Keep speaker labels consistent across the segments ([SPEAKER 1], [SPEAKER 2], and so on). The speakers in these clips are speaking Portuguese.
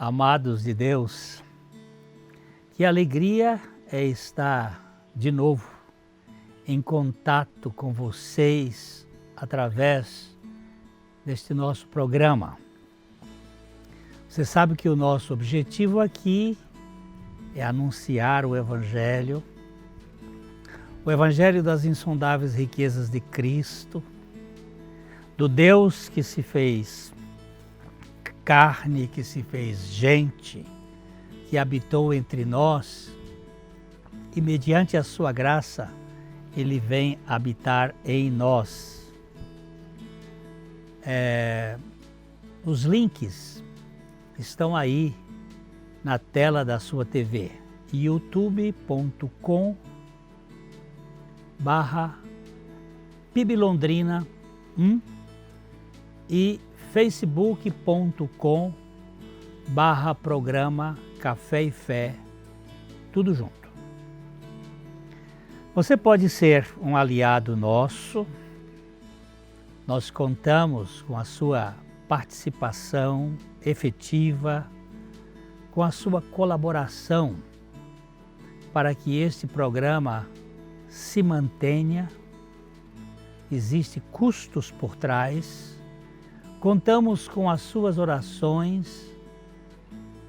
[SPEAKER 1] Amados de Deus, que alegria é estar de novo em contato com vocês através deste nosso programa. Você sabe que o nosso objetivo aqui é anunciar o Evangelho das insondáveis riquezas de Cristo, do Deus que se fez carne, que se fez gente, que habitou entre nós e mediante a sua graça Ele vem habitar em nós. Os links estão aí na tela da sua TV, youtube.com/PIBLondrina e facebook.com/programa Café e Fé, tudo junto. Você pode ser um aliado nosso, nós contamos com a sua participação efetiva, com a sua colaboração para que este programa se mantenha. Existem custos por trás, contamos com as suas orações,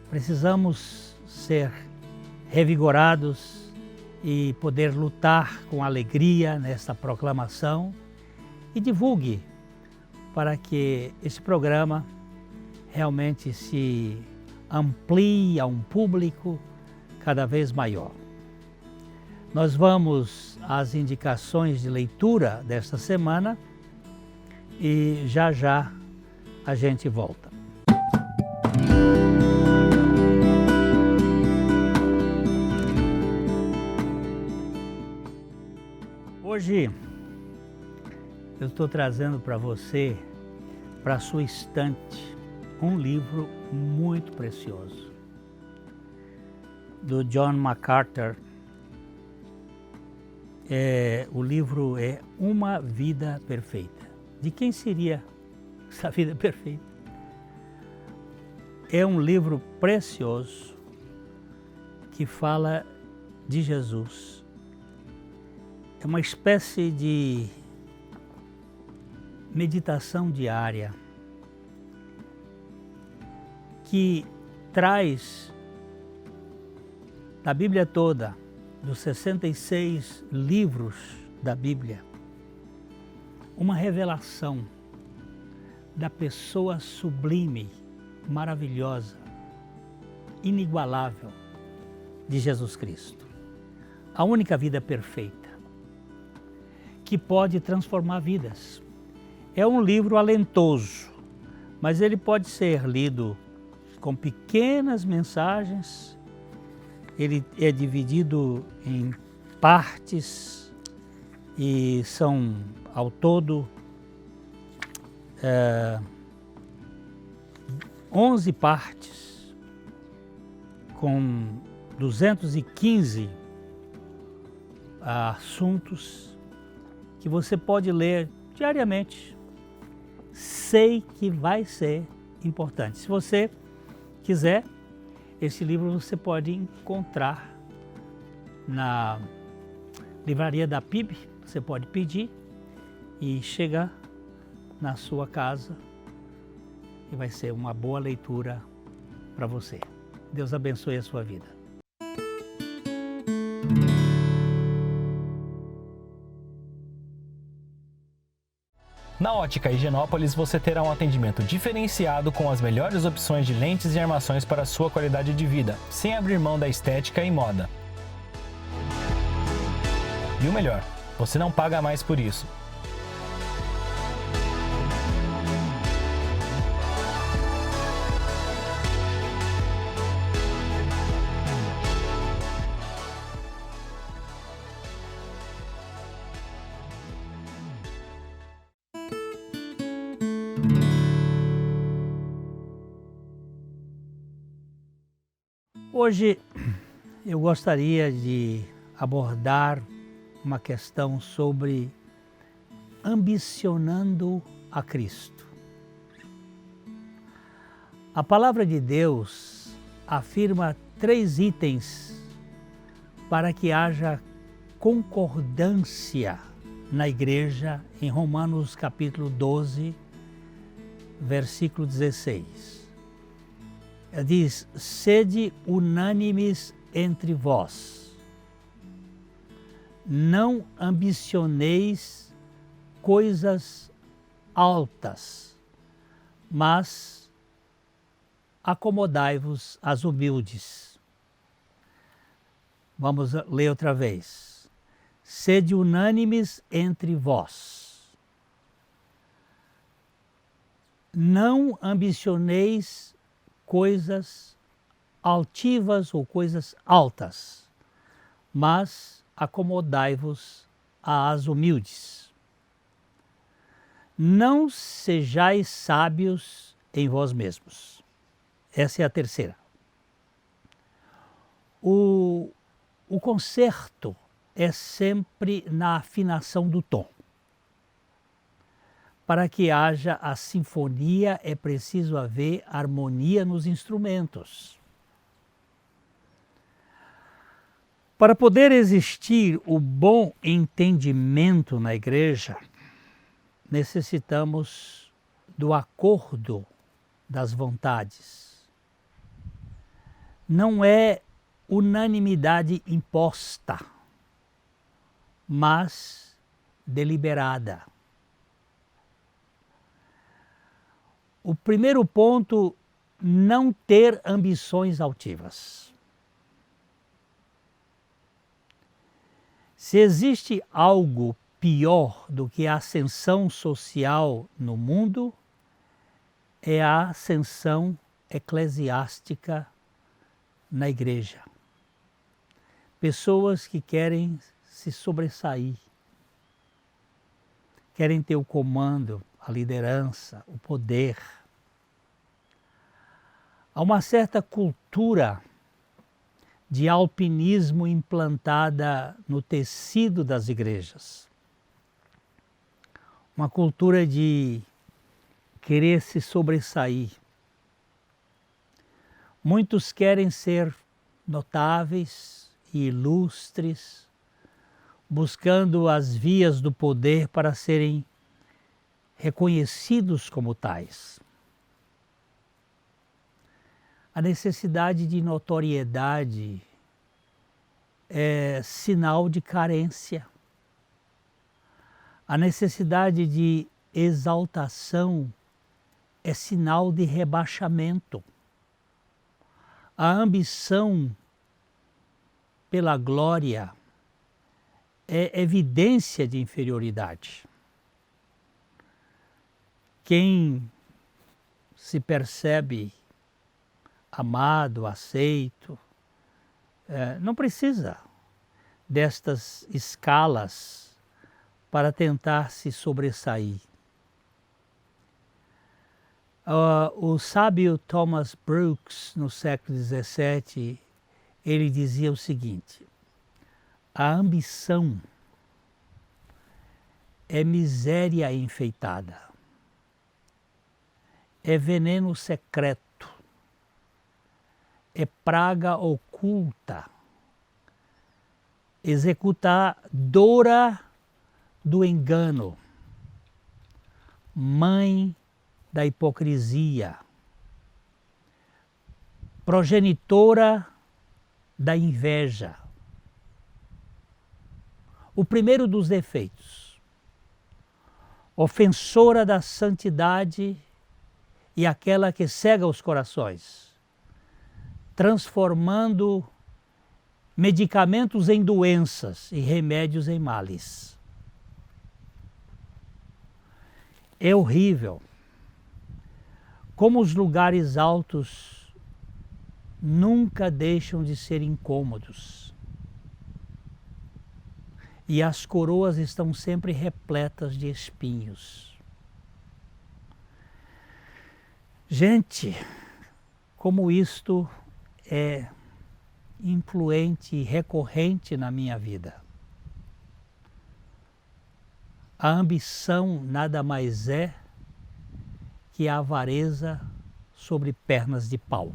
[SPEAKER 1] precisamos ser revigorados e poder lutar com alegria nesta proclamação e divulgue para que esse programa realmente se amplie a um público cada vez maior. Nós vamos às indicações de leitura desta semana e já já a gente volta. Hoje eu estou trazendo para você, para a sua estante, um livro muito precioso, do John MacArthur. O livro é Uma Vida Perfeita. De quem seria essa vida perfeita? É um livro precioso que fala de Jesus. É uma espécie de meditação diária que traz da Bíblia toda, dos 66 livros da Bíblia, uma revelação da pessoa sublime, maravilhosa, inigualável de Jesus Cristo. A única vida perfeita que pode transformar vidas. É um livro alentoso, mas ele pode ser lido com pequenas mensagens. Ele é dividido em partes e são, ao todo, 11 partes com 215 assuntos que você pode ler diariamente. Sei que vai ser importante. Se você quiser, esse livro você pode encontrar na livraria da PIB, você pode pedir e chega na sua casa e vai ser uma boa leitura para você. Deus abençoe a sua vida.
[SPEAKER 2] Na Ótica Higienópolis você terá um atendimento diferenciado com as melhores opções de lentes e armações para a sua qualidade de vida, sem abrir mão da estética e moda. E o melhor, você não paga mais por isso.
[SPEAKER 1] Hoje eu gostaria de abordar uma questão sobre ambicionando a Cristo. A palavra de Deus afirma 3 itens para que haja concordância na igreja em Romanos capítulo 12, versículo 16. Ela diz: sede unânimes entre vós, não ambicioneis coisas altas, mas acomodai-vos às humildes. Vamos ler outra vez. Sede unânimes entre vós. Não ambicioneis coisas altivas ou coisas altas, mas acomodai-vos às humildes. Não sejais sábios em vós mesmos. Essa é a terceira. O concerto é sempre na afinação do tom. Para que haja a sinfonia é preciso haver harmonia nos instrumentos. Para poder existir o bom entendimento na igreja, necessitamos do acordo das vontades. Não é unanimidade imposta, mas deliberada. O primeiro ponto, não ter ambições altivas. Se existe algo pior do que a ascensão social no mundo, é a ascensão eclesiástica na igreja. Pessoas que querem se sobressair, querem ter o comando, a liderança, o poder. Há uma certa cultura de alpinismo implantada no tecido das igrejas. Uma cultura de querer se sobressair. Muitos querem ser notáveis e ilustres, buscando as vias do poder para serem reconhecidos como tais. A necessidade de notoriedade é sinal de carência. A necessidade de exaltação é sinal de rebaixamento. A ambição pela glória é evidência de inferioridade. Quem se percebe amado, aceito, não precisa destas escalas para tentar se sobressair. O sábio Thomas Brooks, no século XVII, ele dizia o seguinte: a ambição é miséria enfeitada, é veneno secreto, é praga oculta, executadora do engano, mãe da hipocrisia, progenitora da inveja. O primeiro dos defeitos, ofensora da santidade e aquela que cega os corações, transformando medicamentos em doenças e remédios em males. É horrível como os lugares altos nunca deixam de ser incômodos. E as coroas estão sempre repletas de espinhos. Gente, como isto é influente e recorrente na minha vida. A ambição nada mais é que a avareza sobre pernas de pau.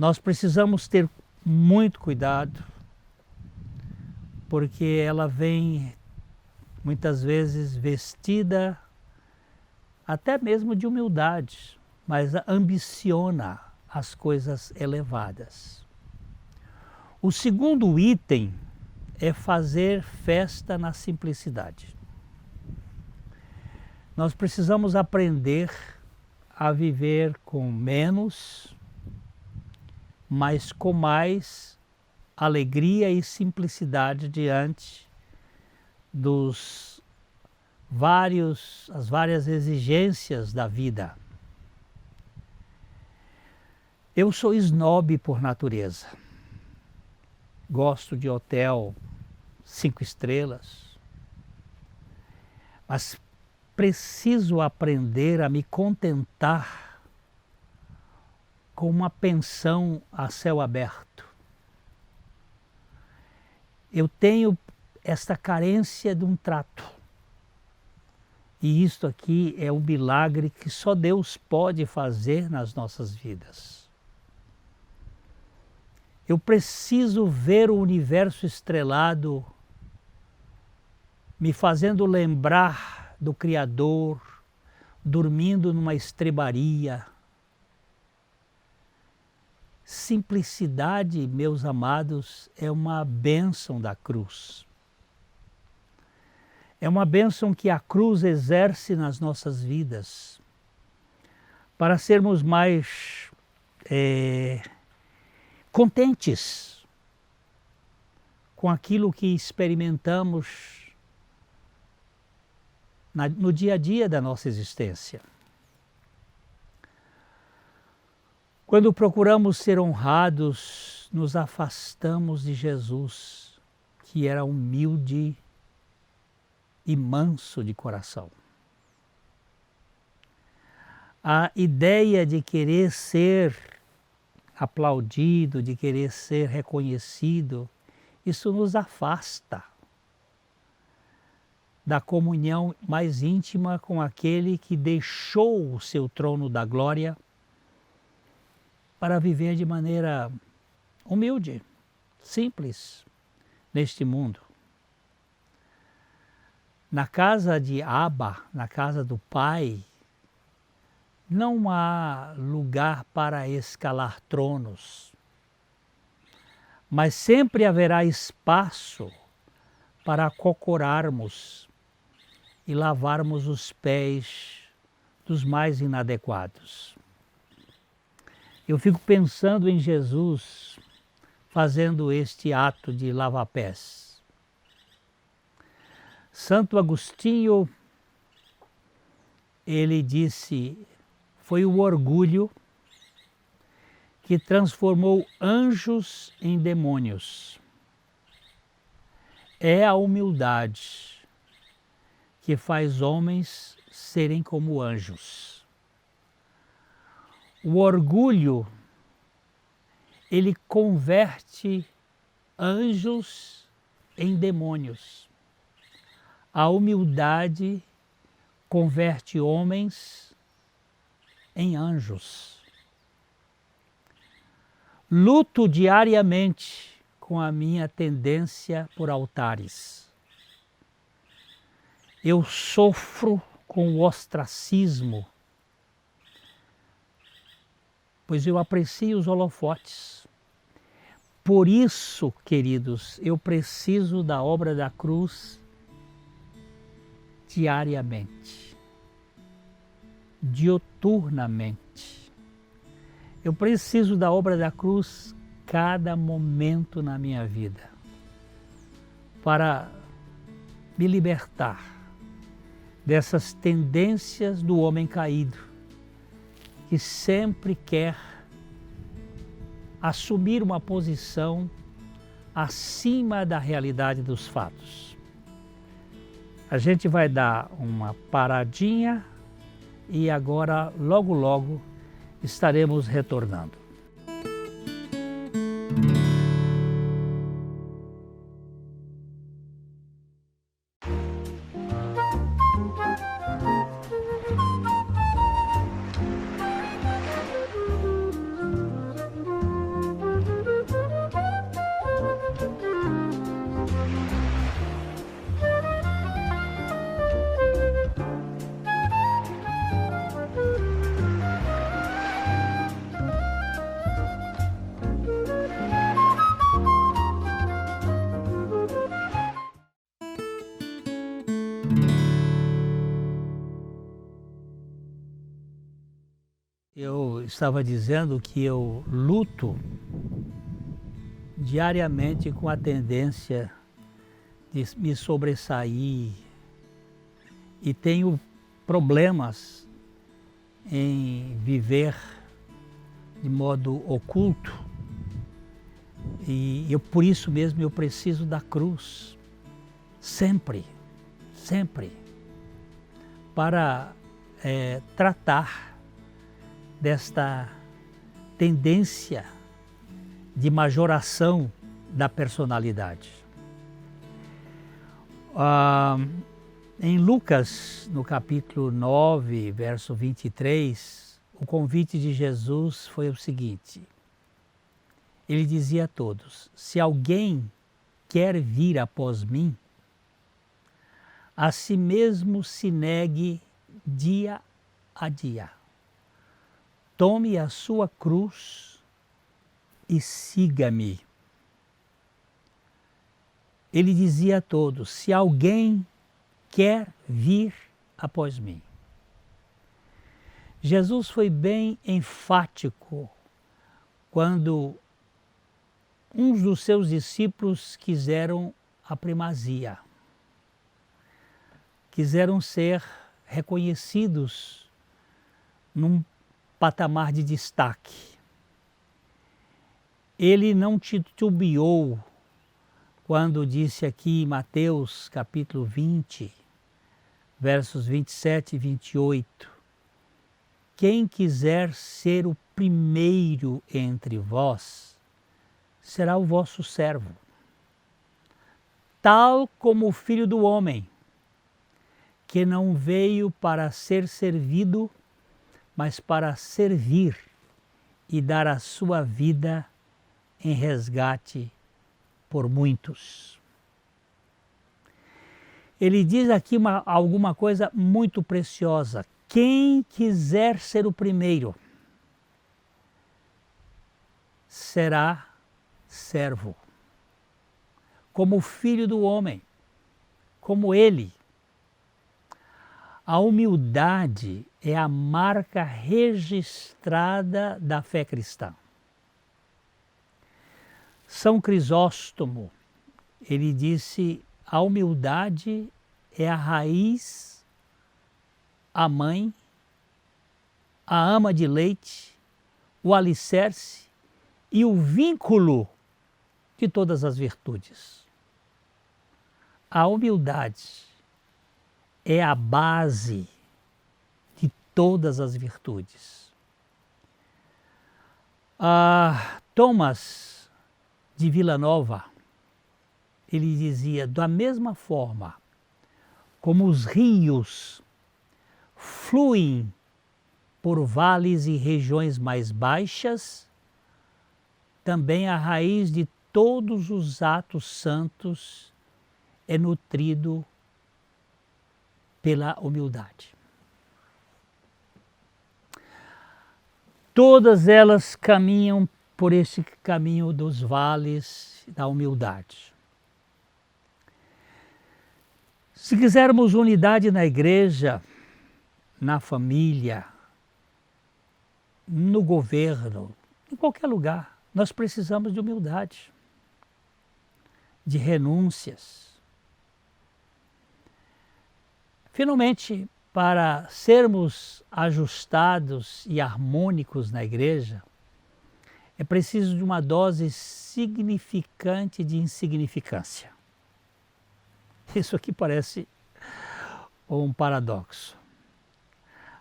[SPEAKER 1] Nós precisamos ter muito cuidado, porque ela vem muitas vezes vestida até mesmo de humildade, mas ambiciona as coisas elevadas. O segundo item é fazer festa na simplicidade. Nós precisamos aprender a viver com menos, mas com mais alegria e simplicidade diante as várias exigências da vida. Eu sou snob por natureza. Gosto de hotel 5 estrelas, mas preciso aprender a me contentar com uma pensão a céu aberto. Eu tenho esta carência de um trato. E isto aqui é um milagre que só Deus pode fazer nas nossas vidas. Eu preciso ver o universo estrelado me fazendo lembrar do Criador, dormindo numa estrebaria. Simplicidade, meus amados, é uma bênção da cruz. É uma bênção que a cruz exerce nas nossas vidas, para sermos mais contentes com aquilo que experimentamos no dia a dia da nossa existência. Quando procuramos ser honrados, nos afastamos de Jesus, que era humilde e manso de coração. A ideia de querer ser aplaudido, de querer ser reconhecido, isso nos afasta da comunhão mais íntima com aquele que deixou o seu trono da glória para viver de maneira humilde, simples, neste mundo. Na casa de Abba, na casa do Pai, não há lugar para escalar tronos, mas sempre haverá espaço para acocorarmos e lavarmos os pés dos mais inadequados. Eu fico pensando em Jesus fazendo este ato de lavar pés. Santo Agostinho, ele disse, foi o orgulho que transformou anjos em demônios. É a humildade que faz homens serem como anjos. O orgulho, ele converte anjos em demônios. A humildade converte homens em anjos. Luto diariamente com a minha tendência por altares. Eu sofro com o ostracismo, pois eu aprecio os holofotes. Por isso, queridos, eu preciso da obra da cruz diariamente, diuturnamente. Eu preciso da obra da cruz cada momento na minha vida, para me libertar dessas tendências do homem caído, que sempre quer assumir uma posição acima da realidade dos fatos. A gente vai dar uma paradinha e agora, logo, logo, estaremos retornando. estava dizendo que eu luto diariamente com a tendência de me sobressair e tenho problemas em viver de modo oculto e por isso mesmo eu preciso da cruz, sempre, para tratar desta tendência de majoração da personalidade. Em Lucas, no capítulo 9, verso 23, o convite de Jesus foi o seguinte. Ele dizia a todos, se alguém quer vir após mim, a si mesmo se negue dia a dia. Tome a sua cruz e siga-me. Ele dizia a todos, se alguém quer vir após mim. Jesus foi bem enfático quando uns dos seus discípulos quiseram a primazia, quiseram ser reconhecidos num patamar de destaque. Ele não titubeou quando disse aqui em Mateus capítulo 20, versos 27 e 28, quem quiser ser o primeiro entre vós, será o vosso servo, tal como o Filho do Homem, que não veio para ser servido, mas para servir e dar a sua vida em resgate por muitos. Ele diz aqui alguma coisa muito preciosa. Quem quiser ser o primeiro será servo, como o Filho do Homem, como ele. A humildade é a marca registrada da fé cristã. São Crisóstomo, ele disse, a humildade é a raiz, a mãe, a ama de leite, o alicerce e o vínculo de todas as virtudes. A humildade é a base de todas as virtudes. Thomas de Vila Nova, ele dizia, da mesma forma como os rios fluem por vales e regiões mais baixas, também a raiz de todos os atos santos é nutrido pela humildade. Todas elas caminham por esse caminho dos vales da humildade. Se quisermos unidade na igreja, na família, no governo, em qualquer lugar, nós precisamos de humildade, de renúncias. Finalmente, para sermos ajustados e harmônicos na igreja, é preciso de uma dose significante de insignificância. Isso aqui parece um paradoxo.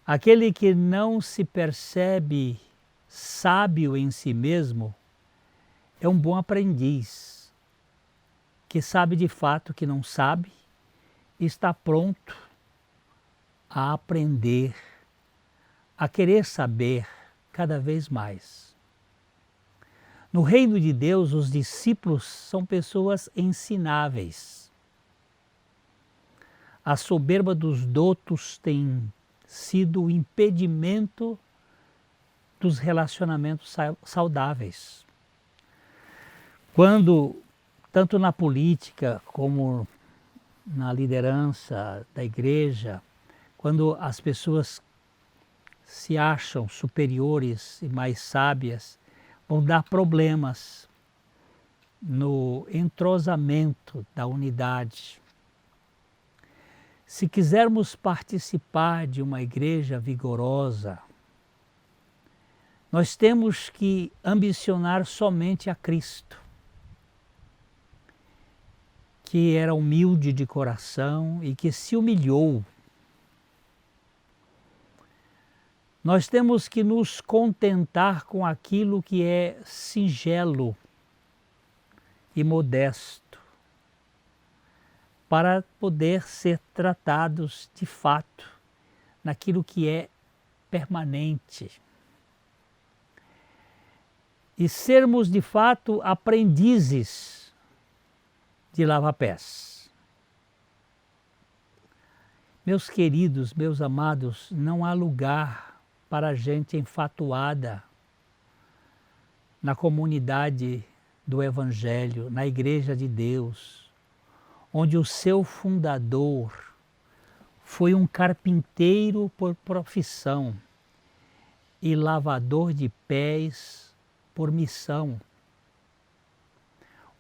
[SPEAKER 1] Aquele que não se percebe sábio em si mesmo é um bom aprendiz, que sabe de fato que não sabe e está pronto a aprender, a querer saber cada vez mais. No reino de Deus, os discípulos são pessoas ensináveis. A soberba dos doutos tem sido o impedimento dos relacionamentos saudáveis. Quando, tanto na política como na liderança da igreja, quando as pessoas se acham superiores e mais sábias, vão dar problemas no entrosamento da unidade. Se quisermos participar de uma igreja vigorosa, nós temos que ambicionar somente a Cristo, que era humilde de coração e que se humilhou. Nós temos que nos contentar com aquilo que é singelo e modesto, para poder ser tratados de fato naquilo que é permanente. E sermos de fato aprendizes de lava-pés. Meus queridos, meus amados, não há lugar para gente enfatuada na comunidade do Evangelho, na Igreja de Deus, onde o seu fundador foi um carpinteiro por profissão e lavador de pés por missão.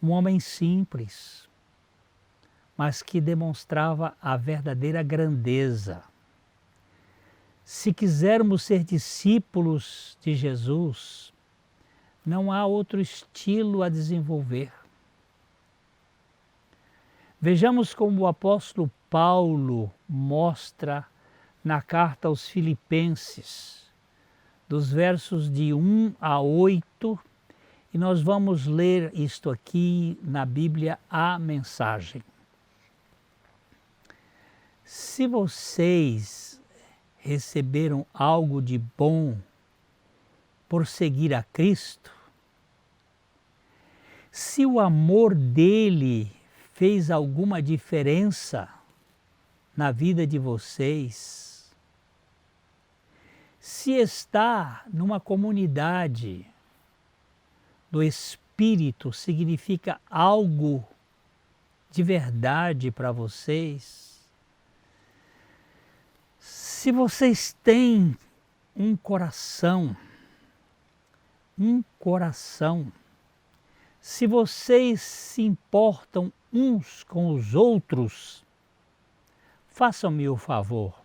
[SPEAKER 1] Um homem simples, mas que demonstrava a verdadeira grandeza. Se quisermos ser discípulos de Jesus, não há outro estilo a desenvolver. Vejamos como o apóstolo Paulo mostra na carta aos Filipenses, dos versos de 1 a 8, e nós vamos ler isto aqui na Bíblia, a mensagem. Se vocês receberam algo de bom por seguir a Cristo, se o amor dele fez alguma diferença na vida de vocês, se está numa comunidade do Espírito significa algo de verdade para vocês, se vocês têm um coração, se vocês se importam uns com os outros, façam-me o favor.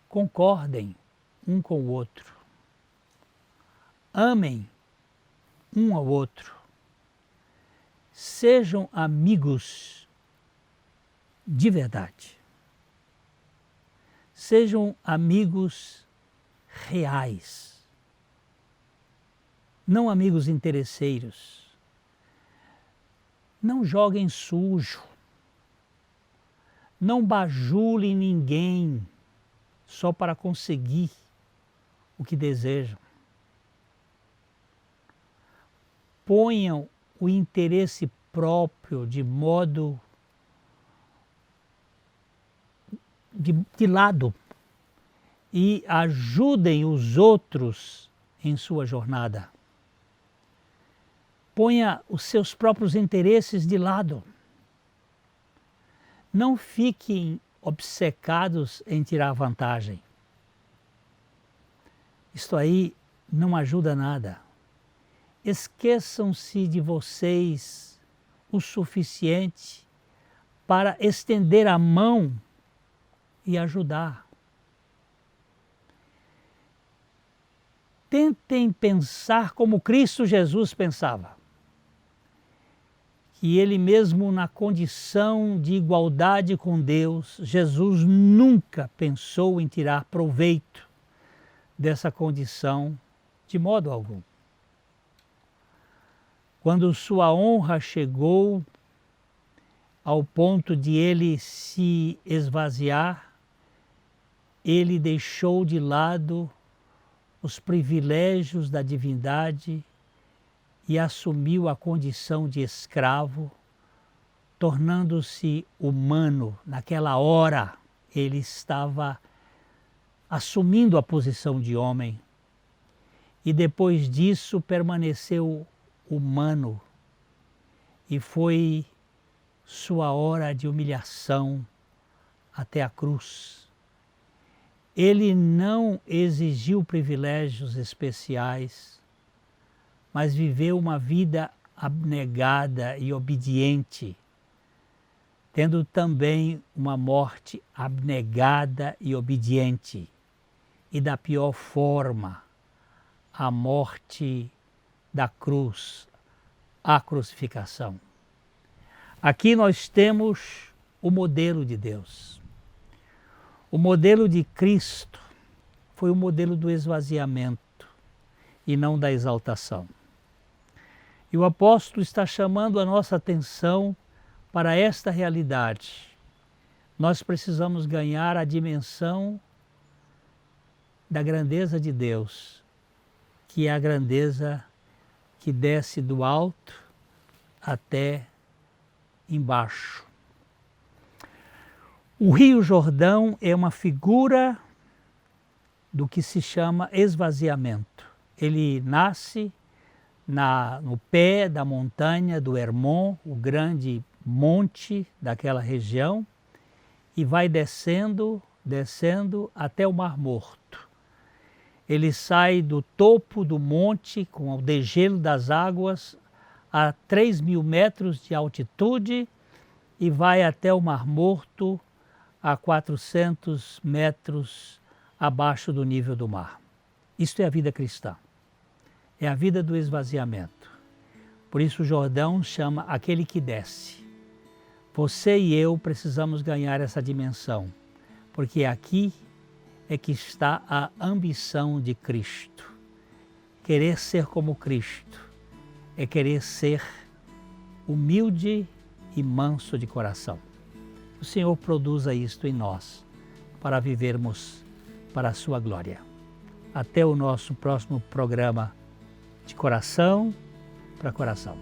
[SPEAKER 1] Concordem um com o outro. Amem um ao outro. Sejam amigos de verdade. Sejam amigos reais. Não amigos interesseiros. Não joguem sujo. Não bajulem ninguém só para conseguir o que desejam. Ponham o interesse próprio de modo de lado e ajudem os outros em sua jornada. Ponha os seus próprios interesses de lado. Não fiquem obcecados em tirar vantagem. Isto aí não ajuda nada. Esqueçam-se de vocês o suficiente para estender a mão e ajudar. Tentem pensar como Cristo Jesus pensava. Que ele mesmo na condição de igualdade com Deus, Jesus nunca pensou em tirar proveito dessa condição de modo algum. Quando sua honra chegou ao ponto de ele se esvaziar, ele deixou de lado os privilégios da divindade e assumiu a condição de escravo, tornando-se humano. Naquela hora, ele estava assumindo a posição de homem e depois disso permaneceu humano e foi sua hora de humilhação até a cruz. Ele não exigiu privilégios especiais, mas viveu uma vida abnegada e obediente, tendo também uma morte abnegada e obediente, e da pior forma, a morte da cruz, a crucificação. Aqui nós temos o modelo de Deus. O modelo de Cristo foi o modelo do esvaziamento e não da exaltação. E o apóstolo está chamando a nossa atenção para esta realidade. Nós precisamos ganhar a dimensão da grandeza de Deus, que é a grandeza que desce do alto até embaixo. O Rio Jordão é uma figura do que se chama esvaziamento. Ele nasce no pé da montanha do Hermon, o grande monte daquela região, e vai descendo até o Mar Morto. Ele sai do topo do monte com o degelo das águas a 3.000 metros de altitude e vai até o Mar Morto a 400 metros abaixo do nível do mar. Isto é a vida cristã. É a vida do esvaziamento. Por isso o Jordão chama aquele que desce. Você e eu precisamos ganhar essa dimensão, porque aqui é que está a ambição de Cristo. Querer ser como Cristo é querer ser humilde e manso de coração. O Senhor produza isto em nós, para vivermos para a sua glória. Até o nosso próximo programa de coração para coração.